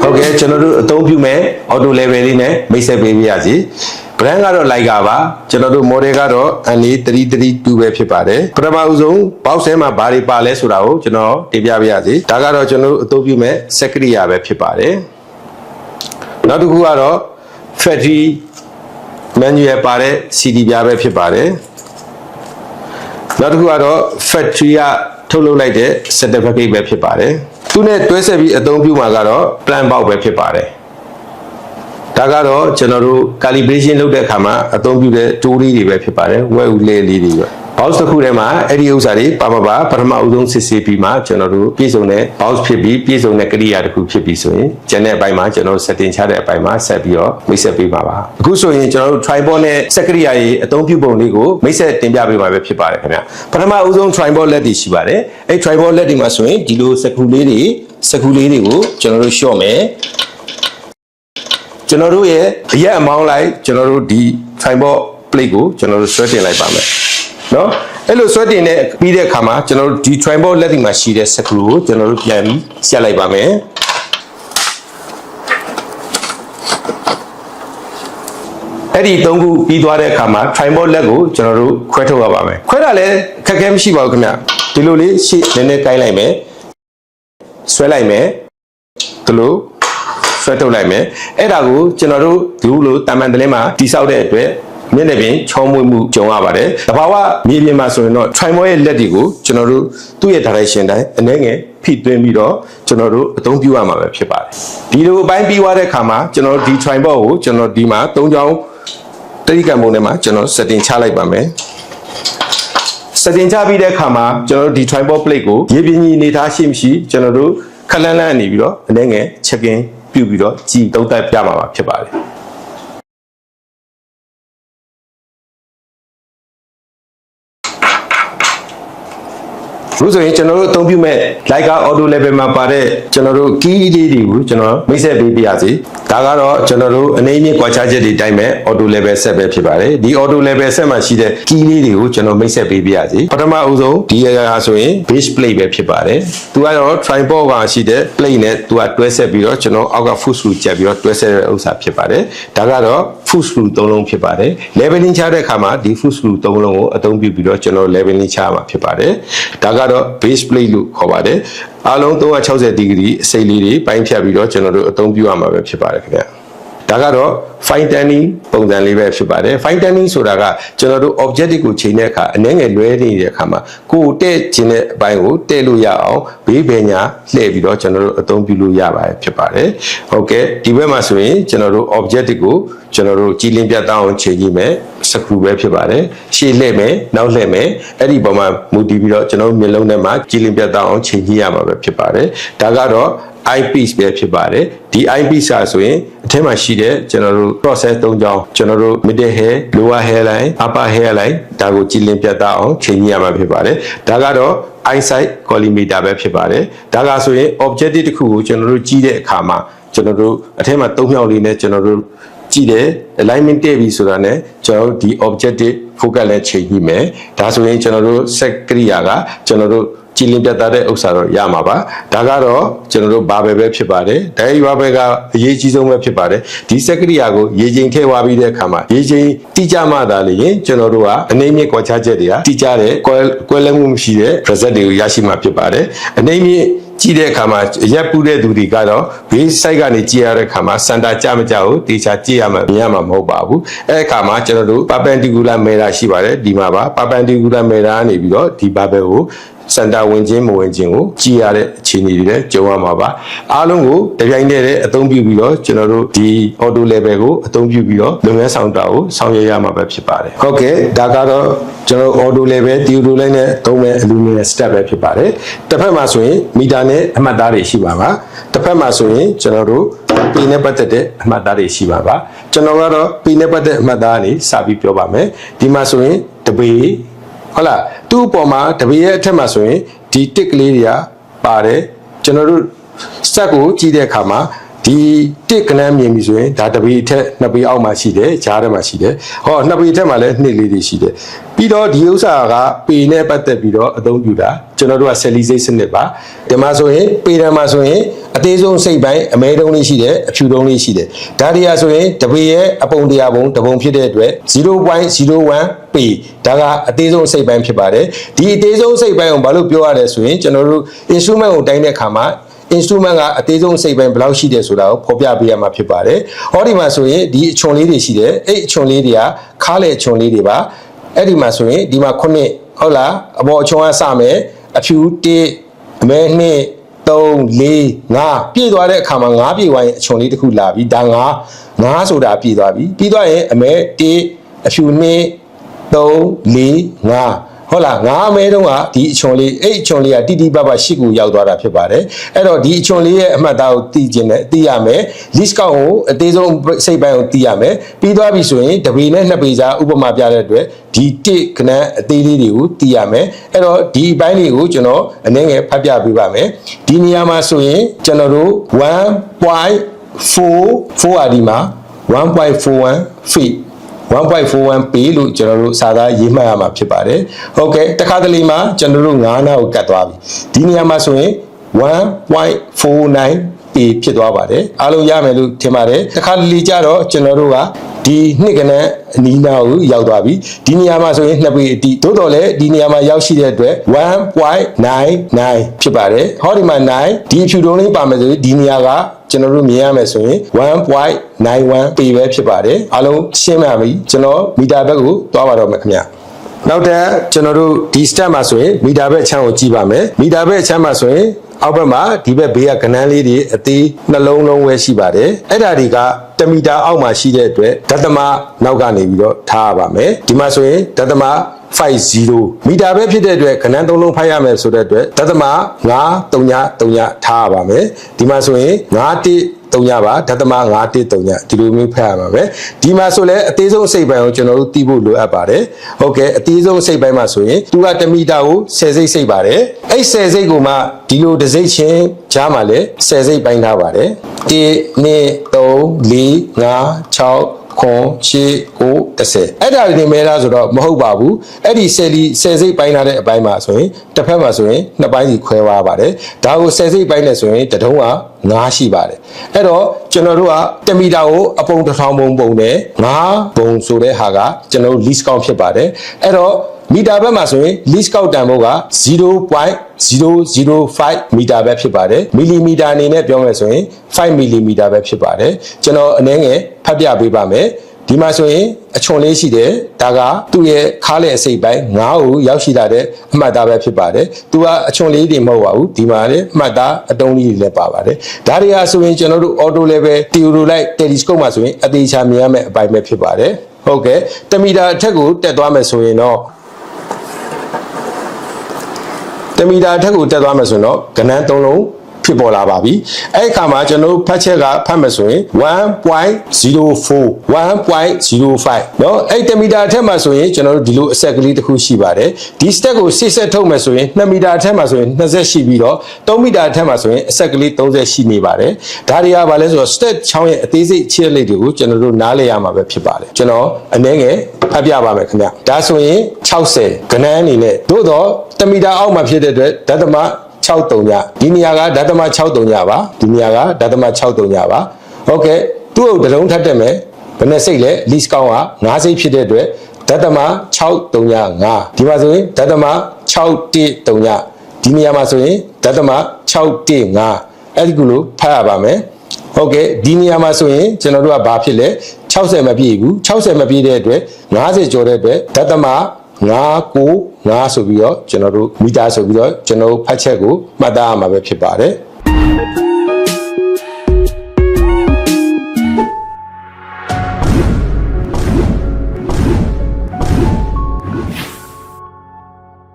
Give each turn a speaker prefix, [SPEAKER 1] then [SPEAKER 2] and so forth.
[SPEAKER 1] ဟုတ်ကဲ့ကျွန်တော်တို့အသုံးပြုမဲ့ auto level လေးနဲ့မိတ်ဆက်ပေးပါရစေ brand ကတော့ Leica ပါကျွန်တော်တို့ model ကတော့ NA332 ပဲဖြစ်ပါတယ်ပထမဦးဆုံး box ထဲမှာဘာတွေပါလဲဆိုတာကိုကျွန်တော်တင်ပြပေးရစေဒါကတော့ကျွန်တော်တို့အသုံးပြုမဲ့စက်ကရိယာပဲဖြစ်ပါတယ်နောက်တစ်ခုကတော့ factory manual ပါတဲ့ CD ပြားပဲဖြစ်ပါတယ်နောက်တစ်ခုကတော့ factory ကထုတ်လုပ်လိုက်တဲ့ certificate ပဲဖြစ်ပါတယ်သူနဲ့တွဲဆက်ပြီးအသုံးပြုမှာကတော့ plan box ပဲဖြစ်ပါတယ်ဒါကတော့ကျွန်တော်တို့ calibration လုပ်တဲ့အခါမှာအသုံးပြုတဲ့ tool တွေပဲဖြစ်ပါတယ်ဝက်ဦးလေးလေးတွေပဲ box တစ်ခုထဲမှာအဲ့ဒီဥစ္စာတွေပါပထမအဦးဆုံးစစ်ဆေးပြီးမှကျွန်တော်တို့ပြည့်စုံတဲ့ box ဖြစ်ပြီးပြည့်စုံတဲ့ကိရိယာတစ်ခုဖြစ်ပြီးဆိုရင်ကျန်တဲ့အပိုင်းမှာကျွန်တော်တို့ setting ချတဲ့အပိုင်းမှာဆက်ပြီးတော့မိတ်ဆက်ပေးပါပါအခုဆိုရင်ကျွန်တော်တို့ tripod နဲ့စက်ကိရိယာတွေအသုံးပြုပုံလေးကိုမိတ်ဆက်တင်ပြပေးပါပဲဖြစ်ပါတယ်ခင်ဗျပထမအဦးဆုံး tripod လက်တွေရှိပါတယ်အဲ့ tripod လက်တွေမှာဆိုရင်ဒီလိုစကူလေးတွေကိုကျွန်တော်တို့ရှော့မယ်ကျွန်တော်တို့ရဲ့အရက်အမောင်းလိုက်ကျွန်တော်တို့ဒီ tripod plate ကိုကျွန်တော်တို့ဆွဲတင်လိုက်ပါမယ်နော်အဲ့လိုဆွဲတင်တဲ့ပြီးတဲ့အခါမှာကျွန်တော်တို့ဒီ tripod လက်ဒီမှာရှိတဲ့ screw ကိုကျွန်တော်တို့ပြန်ပြီးဆက်လိုက်ပါမယ်အဲ့ဒီ၃ခုပြီးသွားတဲ့အခါမှာ tripod လက်ကိုကျွန်တော်တို့ခွဲထုတ်ရပါမယ်ခွဲတာလည်းခက်ခဲမရှိပါဘူးခင်ဗျဒီလိုလေးရှေ့နည်းနည်းကိုင်းလိုက်မယ်ဆွဲလိုက်မယ်ဒီလိုဆွဲထုတ်လိုက်မယ်အဲ့ဒါကိုကျွန်တော်တို့ဒီလိုတာမန်တလင်းမှာတိဆောက်တဲ့အတွက်မျက်နှာပြင်ချောမွေ့မှုကြုံရပါတယ်တဘာဝမြေပြင်မှာဆိုရင်တော့ tripod ရဲ့လက်တွေကိုကျွန်တော်တို့သူ့ရဲ့ direction တိုင်းအနည်းငယ်ဖိသွင်းပြီးတော့ကျွန်တော်တို့အသုံးပြုရမှာပဲဖြစ်ပါတယ်ဒီလိုအပိုင်းပြီးသွားတဲ့အခါမှာကျွန်တော်ဒီ tripod ကိုကျွန်တော်ဒီမှာ၃ချောင်းတတိကံပုံထဲမှာကျွန်တော် setting ချလိုက်ပါမယ်setting ချပြီးတဲ့အခါမှာကျွန်တော်တို့ဒီ tripod plate ကိုရေပြင်ကြီးအနေထားရှိမရှိကျွန်တော်တို့ခက်လန်းလန်းနေပြီးတော့အနည်းငယ် check-in ပြုပြီးတော့ကြည်သုံးသပ်ပြမှာဖြစ်ပါတယ်ဆိုရင်ကျွန်တော်တို့အသုံးပြုမဲ့ Leica auto level မှာပါတဲ့ကျွန်တော်တို့ key လေးတွေကိုကျွန်တော်မိတ်ဆက်ပေးပါရစေဒါကတော့ကျွန်တော်တို့အနေနဲ့ကွာခြားချက်တွေတိုင်းမဲ့ auto level set ပဲဖြစ်ပါတယ်ဒီ auto level set မှာရှိတဲ့ key လေးတွေကိုကျွန်တော်မိတ်ဆက်ပေးပါရစေပထမဦးဆုံးဒီဟာဆိုရင် base plate ပဲဖြစ်ပါတယ်သူကတော့ tripod ကရှိတဲ့ plate နဲ့သူကတွဲဆက်ပြီးတော့ကျွန်တော်အောက်က foot screw ကြက်ပြီးတော့တွဲဆက်တဲ့ဥစ္စာဖြစ်ပါတယ်ဒါကတော့ foot screw ၃လုံးဖြစ်ပါတယ် leveling ချတဲ့အခါမှာဒီ foot screw ၃လုံးကိုအသုံးပြုပြီးတော့ကျွန်တော် leveling ချရမှာဖြစ်ပါတယ်ဒါကတော့ base plate လို့ခေါ်ပါတယ်အားလုံး360 degree အစိတ်လေးတွေပိုင်းဖြတ်ပြီးတော့ကျွန်တော်တို့အသုံးပြုရမှာပဲဖြစ်ပါတယ်ခင်ဗျဒါကတော့ fine tuning ပုံစံလေးပဲဖြစ်ပါတယ် fine tuning ဆိုတာကကျွန်တော်တို့ objective ကိုချိန်တဲ့အခါအနည်းငယ်လွဲနေတဲ့အခါမှာကိုယ်တဲ့ခြင်းတဲ့အပိုင်းကိုတဲ့လို့ရအောင်ဘေးဘယ်ညာလှည့်ပြီးတော့ကျွန်တော်တို့အသုံးပြုလို့ရပါတယ်ဖြစ်ပါတယ်ဟုတ်ကဲ့ဒီဘက်မှာဆိုရင်ကျွန်တော်တို့ objective ကိုကျွန်တော်တို့ကြည်လင်းပြတ်သားအောင်ချိန်ကြည့်မယ် screw ပဲဖြစ်ပါတယ်ရှေ့လှည့်မယ်နောက်လှည့်မယ်အဲ့ဒီပုံမှာမူတည်ပြီးတော့ကျွန်တော်တို့မျက်လုံးထဲမှာကြည်လင်းပြတ်သားအောင်ချိန်ကြည့်ရမှာပဲဖြစ်ပါတယ်ဒါကတော့ eyepiece ပဲဖြစ်ပါတယ်ဒီ eyepiece ဆိုရင်အထက်မှာရှိတဲ့ကျွန်တော်တို့ process ၃ကြောင်းကျွန်တော်တို့ middle hair lower hairline upper hairline ဒါကိုကြည်လင်ပြတ်သားအောင်ချိန်ကြည့်ရမှာဖြစ်ပါတယ်ဒါကတော့ eyesight collimator ပဲဖြစ်ပါတယ်ဒါကဆိုရင် objective တစ်ခုကိုကျွန်တော်တို့ကြည့်တဲ့အခါမှာကျွန်တော်တို့အထက်မှာ၃မြောက်လေးနဲ့ကျွန်တော်တို့ကြည့်တယ် alignment တည့်ပြီဆိုတာနဲ့ကျွန်တော်တို့ဒီ objective focus နဲ့ချိန်ကြည့်မယ်ဒါဆိုရင်ကျွန်တော်တို့ set ကိရိယာကကျွန်တော်တို့ကြည်လင်ပြတ်သားတဲ့ဥစ္စာတော့ရမှာပါဒါကတော့ကျွန်တော်တို့ဘာပဲဖြစ်ပါတယ်ဒါရီဘာပဲကအရေးကြီးဆုံးပဲဖြစ်ပါတယ်ဒီစက်ကရိယာကိုရေချိန်ထည့်သွားပြီးတဲ့အခါမှာရေချိန်တိကျမှသာလေရင်ကျွန်တော်တို့ကအနေမြင့်ကွာခြားချက်တွေကတိကျတဲ့ကွဲလွဲမှုမရှိတဲ့ result တွေကိုရရှိမှာဖြစ်ပါတယ်အနေမြင့်ကြည့်တဲ့အခါမှာရက်ပူတဲ့သူတွေကတော့ဘေးဆိုက်ကနေကြည့်ရတဲ့အခါမှာစင်တာကြမကြဘူးတေချာကြည့်ရမှာမြင်ရမှာမဟုတ်ပါဘူးအဲ့အခါမှာကျွန်တော်တို့ perpendicular mirror ရှိပါတယ်ဒီမှာပါ perpendicular mirror ကနေပြီးတော့ဒီဘာပဲကိုစင်တာဝင်ခြင်းမဝင်ခြင်းကိုကြည့်ရတဲ့အခြေအနေတွေလည်းကြုံရမှာပါအားလုံးကိုတပြိုင်တည်းအသုံးပြုပြီးတော့ကျွန်တော်တို့ဒီ auto level ကိုအသုံးပြုပြီးတော့လုပ်ငန်းဆောင်တာကိုဆောင်ရွက်ရမှာပဲဖြစ်ပါတယ်ဟုတ်ကဲ့ဒါကတော့ကျွန်တော် auto level theory လေးနဲ့သုံးမဲ့ aluminum step ပဲဖြစ်ပါတယ်တစ်ဖက်မှာဆိုရင်မီတာနဲ့အမှတ်သားတွေရှိပါပါတစ်ဖက်မှာဆိုရင်ကျွန်တော်တို့ပေနဲ့ပတ်သက်တဲ့အမှတ်သားတွေရှိပါပါကျွန်တော်ကတော့ပေနဲ့ပတ်သက်အမှတ်သားကနေစပြီးပြောပါမယ်ဒီမှာဆိုရင်တပေဟုတ်လားသူ့အပေါ်မှာတပည့်ရဲ့အထက်မှာဆိုရင်ဒီတစ်ကလေးတွေကပါတယ်ကျွန်တော်တို့စက်ကိုကြည့်တဲ့အခါမှာဒီတစ်ကနန်းမြင်ပြီဆိုရင်ဒါတပည့်အထက်နှစ်ပေအောက်မှာရှိတယ်ဂျားထဲမှာရှိတယ်ဟောနှစ်ပေအထက်မှာလည်းနှစ်လေးတွေရှိတယ် ပြီးတော့ဒီဥစ္စာကပေနဲ့ပတ်သက်ပြီးတော့အသုံးပြုတာကျွန်တော်တို့ကဆယ်လီစိတ်စနစ်ပါဒီမှာဆိုရင်ပေတံမှာဆိုရင်အသေးဆုံးစိတ်ပိုင်းအမဲတုံးလေးရှိတယ်အဖြူတုံးလေးရှိတယ်ဒါတွေကဆိုရင်တပေရဲ့အပုံတရားပုံတပုံဖြစ်တဲ့အတွက် 0.01 ပေဒါကအသေးဆုံးစိတ်ပိုင်းဖြစ်ပါတယ်ဒီအသေးဆုံးစိတ်ပိုင်းကိုဘာလို့ပြောရလဲဆိုရင်ကျွန်တော်တို့ instrument ကိုတိုင်းတဲ့အခါမှာinstrument ကအသေးဆုံးစိတ်ပိုင်းဘယ်လောက်ရှိတယ်ဆိုတာကိုဖော်ပြပေးရမှာဖြစ်ပါတယ်။ဟောဒီမှာဆိုရင်ဒီအချွန်လေးတွေရှိတယ်။အဲ့အချွန်လေးတွေကခါးလေအချွန်လေးတွေပါ။အဲ့ဒီမှာဆိုရင်ဒီမှာ9ဟုတ်လားအပေါ်အချွန်ကစမယ်အဖြူ1အမဲ2 3 4 5ပြည့်သွားတဲ့အခါမှာ9ပြည့်သွားရင်အချွန်လေးတစ်ခုလာပြီဒါ9ဆိုတာပြည့်သွားပြီပြီးသွားရင်အမဲ1အဖြူ2 3 4 5ဟုတ်လားငါအမဲတုံးကဒီအချွန်လေးအဲ့အချွန်လေးကတိတိပပ8ခုရောက်သွားတာဖြစ်ပါတယ်အဲ့တော့ဒီအချွန်လေးရဲ့အမှတ်အသားကိုသိခြင်းနဲ့သိရမယ် list count ကိုအသေးဆုံးစိတ်ပိုင်းကိုသိရမယ်ပြီးသွားပြီဆိုရင်တပေနဲ့2ပေကြားဥပမာပြတဲ့အတွက်ဒီ1ခဏအသေးလေးတွေကိုသိရမယ်အဲ့တော့ဒီအပိုင်းလေးကိုကျွန်တော်အနည်းငယ်ဖတ်ပြပေးပါမယ်ဒီနေရာမှာဆိုရင်ကျွန်တော်တို့ 1.4 အာဒီမှာ1.41 feet 1.41 ပေလို့ကျွန်တော်တို့စာသားရေးမှတ်ရမှာဖြစ်ပါတယ်။ဟုတ်ကဲ့တခါတလေမှာကျွန်တော်တို့9နာကိုကတ်သွားပြီ။ဒီနေရာမှာဆိုရင်1.49ပေဖြစ်သွားပါတယ်။အားလုံးရမယ်လို့ထင်ပါတယ်။တခါတလေကျတော့ကျွန်တော်တို့ကဒီနှစ်ကနန်းအနီးနာကိုရောက်သွားပြီ။ဒီနေရာမှာဆိုရင်2ပေအတိသို့တော်လည်းဒီနေရာမှာရောက်ရှိတဲ့အတွက်1.99ဖြစ်ပါတယ်။ဟောဒီမှာ9ဒီဖြူတုံးလေးပါမယ်ဆိုရင်ဒီနေရာကကျွန်တော်တို့မြင်ရမယ်ဆိုရင်1.91 ပေပဲဖြစ်ပါတယ်အားလုံးရှင်းပါပြီကျွန်တော်မီတာဘက်ကိုသွားပါတော့မယ်ခင်ဗျနောက်တဲ့ကျွန်တော်တို့ဒီ step မှာဆိုရင်မီတာဘက်အချမ်းကိုကြည့်ပါမယ်မီတာဘက်အချမ်းမှာဆိုရင်အောက်ဘက်မှာဒီဘက်ဘေးကကဏန်းလေးတွေအသေးနှလုံးလုံးပဲရှိပါတယ်အဲ့ဒါတွေက1မီတာအောက်မှာရှိတဲ့အတွက်ဒသမနောက်ကနေပြီးတော့ထားရပါမယ်ဒီမှာဆိုရင်ဒသမ50မီတာပဲဖြစ်တဲ့အတွက်ကဏ္ဍ3လုံးဖိုက်ရမယ်ဆိုတဲ့အတွက်ဒသမ933ထားရပါမယ်ဒီမှာဆိုရင်913ပါဒသမ913ဒီလိုမျိုးဖတ်ရပါမယ်ဒီမှာဆိုလဲအသေးဆုံးစိတ်ပိုင်းကိုကျွန်တော်တို့သိဖို့လိုအပ်ပါတယ်ဟုတ်ကဲ့အသေးဆုံးစိတ်ပိုင်းမှာဆိုရင်သူက1မီတာကို10စိတ်စိတ်ပါတယ်အဲ့10စိတ်ကိုမှဒီလိုတစ်စိတ်ချင်းကြားမှာလဲ10စိတ်ပိုင်းထားပါတယ်1 2 3 4 5 6ခွန်ရှေးကို30အဲ့ဒါတွေမဲလားဆိုတော့မဟုတ်ပါဘူးအဲ့ဒီ10စိတ်ပိုင်းထားတဲ့အပိုင်းမှာဆိုရင်တစ်ဖက်မှာဆိုရင်နှစ်ပိုင်းစီခွဲသွားပါတယ်ဒါကို10စိတ်ပိုင်းနဲ့ဆိုရင်တတုံးက9ရှိပါတယ်အဲ့တော့ကျွန်တော်တို့က1မီတာကိုအပုံ1000ပုံနဲ့9ပုံဆိုတဲ့ဟာကကျွန်တော်တို့ least count ဖြစ်ပါတယ်အဲ့တော့မီတာဘက်မှာဆိုရင် least count တန်ဖို့က 0.005 မီတာပဲဖြစ်ပါတယ်မီလီမီတာအနေနဲ့ပြောမယ်ဆိုရင်5မီလီမီတာပဲဖြစ်ပါတယ်ကျွန်တော်အနည်းငယ်ဖတ်ပြပေးပါမယ်ဒီမှာဆိုရင်အချွန်လေးရှိတယ်ဒါကသူ့ရဲ့ခါးလေအစိပ်ပိုင်း9ကိုရောက်ရှိလာတဲ့အမှတ်အသားပဲဖြစ်ပါတယ်သူကအချွန်လေးတွေမဟုတ်ပါဘူးဒီမှာလည်းအမှတ်အသားအတုံးလေးတွေလည်းပါပါတယ်ဒါတွေကဆိုရင်ကျွန်တော်တို့ auto level theodolite telescope မှာဆိုရင်အသေးချာမြင်ရမယ့်အပိုင်းပဲဖြစ်ပါတယ်ဟုတ်ကဲ့1မီတာအထက်ကိုတက်သွားမယ်ဆိုရင်တော့1မီတာအထက်ကိုတက်သွားမယ်ဆိုရင်တော့ကဏ္ဍ3လုံးဖြစ်ပေါ်လာပါပြီအဲ့အခါမှာကျွန်တော်တို့ဖတ်ချက်ကဖတ်မယ်ဆိုရင် 1.04 1.05 เนาะအဲ့1မီတာအထက်မှာဆိုရင်ကျွန်တော်တို့ဒီလိုအဆက်ကလေးတစ်ခုရှိပါတယ်ဒီ step ကို6ဆက်ထုတ်မယ်ဆိုရင်2မီတာအထက်မှာဆိုရင်20ရှိပြီးတော့3မီတာအထက်မှာဆိုရင်အဆက်ကလေး30ရှိနေပါတယ်ဒါတွေကဘာလဲဆိုတော့ step 6ရဲ့အသေးစိတ်ချစ်လေးတွေကိုကျွန်တော်တို့နားလည်ရမှာပဲဖြစ်ပါတယ်ကျွန်တော်အနည်းငယ်ဖတ်ပြပါမယ်ခင်ဗျဒါဆိုရင်60ကဏ္ဍအနေနဲ့သို့တော့1မီတာအောက်မှာဖြစ်တဲ့အတွက်ဒသမ6-3ညဒီနေရာကဒသမ6-3ညပါဒီနေရာကဒသမ6-3ညပါဟုတ်ကဲ့သူ့ကိုတလုံးထပ်တက်မယ်ဘယ်နဲ့စိတ်လဲ least count က9စိတ်ဖြစ်တဲ့အတွက်ဒသမ6-3ည5ဒီမှာဆိုရင်ဒသမ6-1-3ညဒီနေရာမှာဆိုရင်ဒသမ6-1-5အဲ့ဒီကုလို့ဖတ်ရပါမယ်ဟုတ်ကဲ့ဒီနေရာမှာဆိုရင်ကျွန်တော်တို့ကဘာဖြစ်လဲ60မပြည့်ဘူး60မပြည့်တဲ့အတွက်50ကျော်တဲ့အတွက်ဒသမ995ဆိုပြီးတော့ကျွန်တော်တို့မီတာဆိုပြီးတော့ကျွန်တော်ဖတ်ချက်ကိုမှတ်သားရမှာပဲဖြစ်ပါတယ်